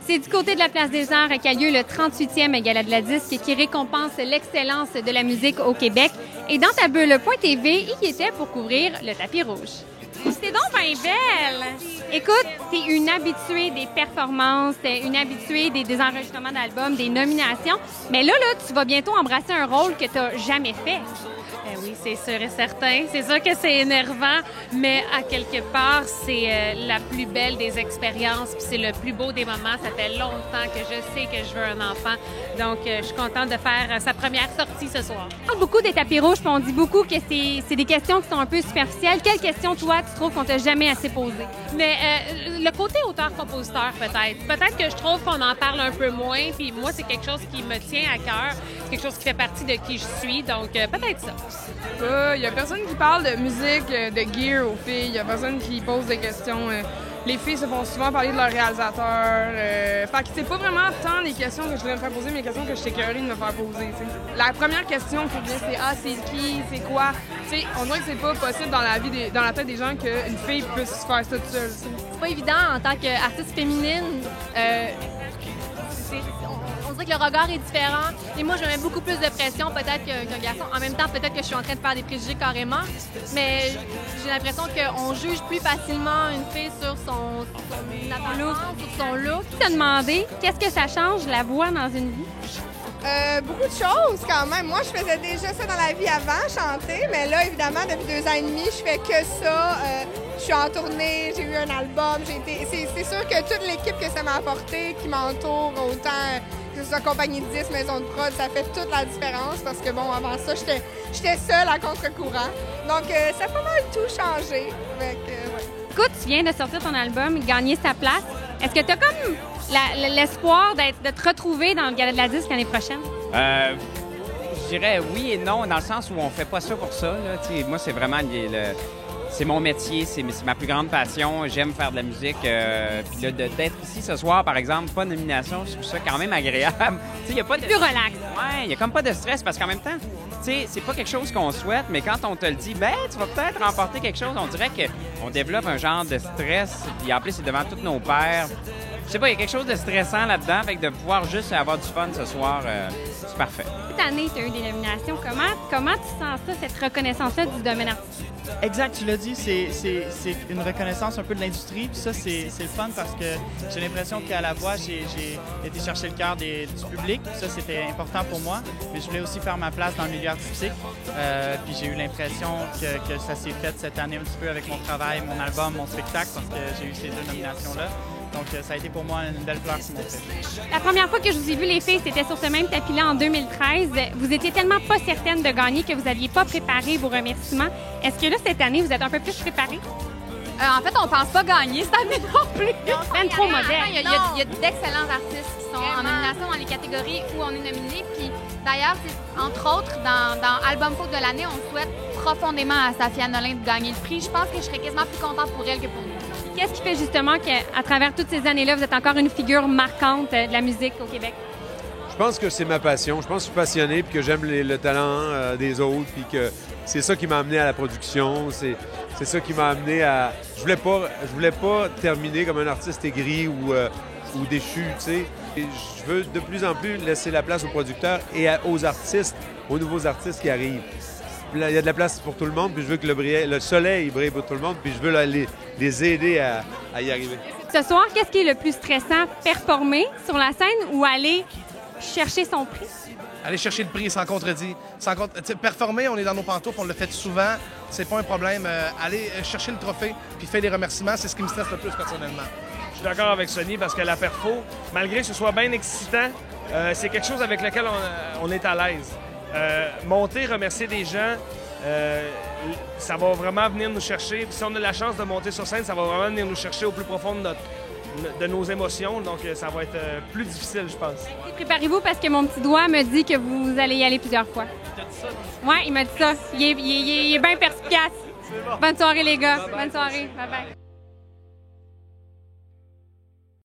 C'est du côté de la Place des Arts qu'a lieu le 38e Gala de la disque qui récompense l'excellence de la musique au Québec. Et dans ta bulle.tv, il y était pour couvrir le tapis rouge. C'était donc bien belle! Écoute, t'es une habituée des performances, t'es une habituée des enregistrements d'albums, des nominations. Mais là, tu vas bientôt embrasser un rôle que t'as jamais fait. Ben oui, c'est sûr et certain. C'est sûr que c'est énervant, mais à quelque part, c'est la plus belle des expériences, puis c'est le plus beau des moments. Ça fait longtemps que je sais que je veux un enfant, donc je suis contente de faire sa première sortie ce soir. On parle beaucoup des tapis rouges, puis on dit beaucoup que c'est des questions qui sont un peu superficielles. Quelles questions, toi, tu trouves qu'on t'a jamais assez posées? Mais le côté auteur-compositeur, peut-être. Peut-être que je trouve qu'on en parle un peu moins, puis moi, c'est quelque chose qui me tient à cœur. C'est quelque chose qui fait partie de qui je suis, donc peut-être ça. Il y a personne qui parle de musique, de gear aux filles. Il y a personne qui pose des questions. Les filles se font souvent parler de leur réalisateur. Fait que c'est pas vraiment tant les questions que je voulais me faire poser, mais les questions que je suis curieuse de me faire poser. T'sais. La première question qui vient, c'est c'est qui, c'est quoi. T'sais, on dirait que c'est pas possible dans la tête des gens qu'une fille puisse faire ça toute seule. T'sais. C'est pas évident en tant qu'artiste féminine. On dirait que le regard est différent. Et moi, je me mets beaucoup plus de pression peut-être qu'un garçon. En même temps, peut-être que je suis en train de faire des préjugés carrément, mais j'ai l'impression qu'on juge plus facilement une fille sur son apparence, sur son look. Tu t'as demandé qu'est-ce que ça change la voix dans une vie? Beaucoup de choses quand même. Moi, je faisais déjà ça dans la vie avant, chanter, mais là, évidemment, depuis 2 ans et demi, je fais que ça. Je suis en tournée, j'ai eu un album, c'est sûr que toute l'équipe que ça m'a apporté, qui m'entoure, autant que ce soit compagnie de 10, maison de prod, ça fait toute la différence parce que, bon, avant ça, j'étais seule à contre-courant. Donc, ça a pas mal tout changé. Ouais. Écoute, tu viens de sortir ton album, Gagner sa place. Est-ce que tu as comme l'espoir de te retrouver dans le Gala de la disque l'année prochaine? Je dirais oui et non, dans le sens où on fait pas ça pour ça. Là. Moi, c'est vraiment c'est mon métier, c'est ma plus grande passion. J'aime faire de la musique. Puis là, d'être ici ce soir, par exemple, pas de nomination, je trouve ça quand même agréable. Y a pas de... Plus relax. Ouais, il y a comme pas de stress parce qu'en même temps, c'est pas quelque chose qu'on souhaite, mais quand on te le dit, ben, tu vas peut-être remporter quelque chose, on dirait qu'on développe un genre de stress. Puis en plus, c'est devant tous nos pairs. Je sais pas, il y a quelque chose de stressant là-dedans, fait que de pouvoir juste avoir du fun ce soir, c'est parfait. Cette année, tu as eu des nominations. Comment tu sens ça, cette reconnaissance-là du domaine artistique? Exact, tu l'as dit, c'est une reconnaissance un peu de l'industrie. Puis ça, c'est le fun parce que j'ai l'impression qu'à la voix, j'ai été chercher le cœur du public. Ça, c'était important pour moi. Mais je voulais aussi faire ma place dans le milieu artistique. Puis j'ai eu l'impression que ça s'est fait cette année un petit peu avec mon travail, mon album, mon spectacle, parce que j'ai eu ces 2 nominations-là. Donc, ça a été pour moi une belle fleur qui m'a fait. La première fois que je vous ai vu, les filles, c'était sur ce même tapis-là en 2013. Vous étiez tellement pas certaine de gagner que vous n'aviez pas préparé vos remerciements. Est-ce que là, cette année, vous êtes un peu plus préparée? En fait, on pense pas gagner cette année non plus. Ben trop moderne. Il y a d'excellents artistes qui sont en nomination dans les catégories où on est nominé. Puis d'ailleurs, entre autres, dans Album Folk de l'année, on souhaite profondément à Safia Nolin de gagner le prix. Je pense que je serais quasiment plus contente pour elle que pour nous. Qu'est-ce qui fait justement qu'à travers toutes ces années-là, vous êtes encore une figure marquante de la musique au Québec? Je pense que c'est ma passion. Je pense que je suis passionné puis que j'aime le talent des autres puis que c'est ça qui m'a amené à la production. C'est ça qui m'a amené à... Je voulais pas terminer comme un artiste aigri ou déchu, tu sais. Je veux de plus en plus laisser la place aux producteurs et aux artistes, aux nouveaux artistes qui arrivent. Il y a de la place pour tout le monde, puis je veux que le soleil brille pour tout le monde, puis je veux les aider à y arriver. Ce soir, qu'est-ce qui est le plus stressant? Performer sur la scène ou aller chercher son prix? Aller chercher le prix, sans contredit. Performer, on est dans nos pantoufles, on le fait souvent, c'est pas un problème. Aller chercher le trophée puis faire des remerciements, c'est ce qui me stresse le plus personnellement. Je suis d'accord avec Sonny parce que la perfo, malgré que ce soit bien excitant, c'est quelque chose avec lequel on est à l'aise. Monter, remercier des gens, ça va vraiment venir nous chercher. Puis si on a la chance de monter sur scène, ça va vraiment venir nous chercher au plus profond de nos émotions. Donc, ça va être plus difficile, je pense. Préparez-vous parce que mon petit doigt me dit que vous allez y aller plusieurs fois. Tu as dit ça? Oui, il m'a dit ça. Il est bien perspicace. Bon. Bonne soirée, les gars. Bonne soirée. Bye-bye.